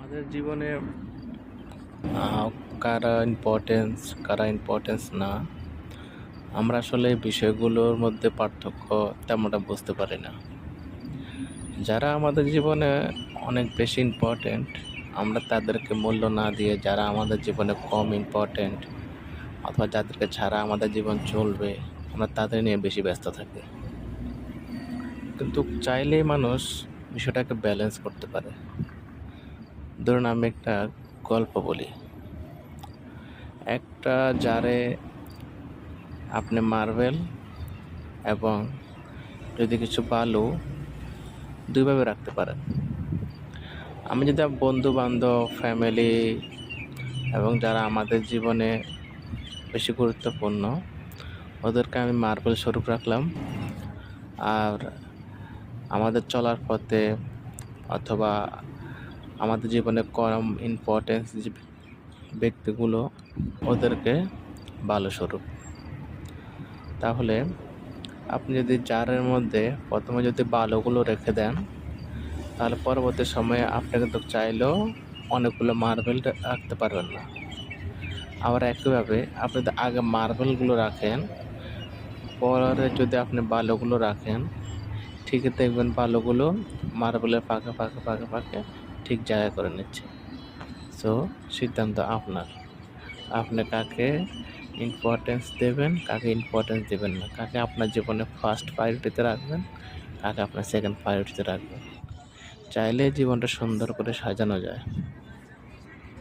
আমাদের জীবনে আহ, কারা ইম্পর্টেন্স না, আমরা আসলে এই বিষয়গুলোর মধ্যে পার্থক্য তেমনটা বুঝতে পারি না। যারা আমাদের জীবনে অনেক বেশি ইম্পর্টেন্ট, আমরা তাদেরকে মূল্য না দিয়ে যারা আমাদের জীবনে কম ইম্পর্টেন্ট অথবা যাদেরকে ছাড়া আমাদের জীবন চলবে, আমরা তাদের নিয়ে বেশি ব্যস্ত থাকি। কিন্তু চাইলেই মানুষ বিষয়টাকে ব্যালেন্স করতে পারে। ধরুন আমি একটা গল্প বলি। একটা জারে আপনি মার্বেল এবং যদি কিছু বালু দুইভাবে রাখতে পারেন। আমি যদি বন্ধু বান্ধব, ফ্যামিলি এবং যারা আমাদের জীবনে বেশি গুরুত্বপূর্ণ, ওদেরকে আমি মার্বেল স্বরূপ রাখলাম। আর আমাদের চলার পথে অথবা আমাদের জীবনে কম ইম্পর্টেন্স যে ব্যক্তিগুলো, ওদেরকে বালু স্বরূপ। তাহলে আপনি যদি জারের মধ্যে প্রথমে যদি বালুগুলো রেখে দেন, তাহলে পরবর্তী সময়ে আপনি কিন্তু চাইলেও অনেকগুলো মার্বেল রাখতে পারবেন না। আবার একইভাবে আপনি যদি আগে মার্বেলগুলো রাখেন, পরে যদি আপনি বালুগুলো রাখেন, ঠিকই দেখবেন বালুগুলো মার্বেলের ফাঁকে ফাঁকে ফাঁকে ফাঁকে ঠিক জায়গা করে নিচ্ছে। সো সিদ্ধান্ত আপনার। আপনি কাকে ইম্পর্টেন্স দেবেন, কাকে ইম্পর্টেন্স দেবেন না, কাকে আপনার জীবনে ফার্স্ট প্রায়োরিটিতে রাখবেন, কাকে আপনার সেকেন্ড প্রায়োরিটিতে রাখবেন। চাইলে জীবনটা সুন্দর করে সাজানো যায়।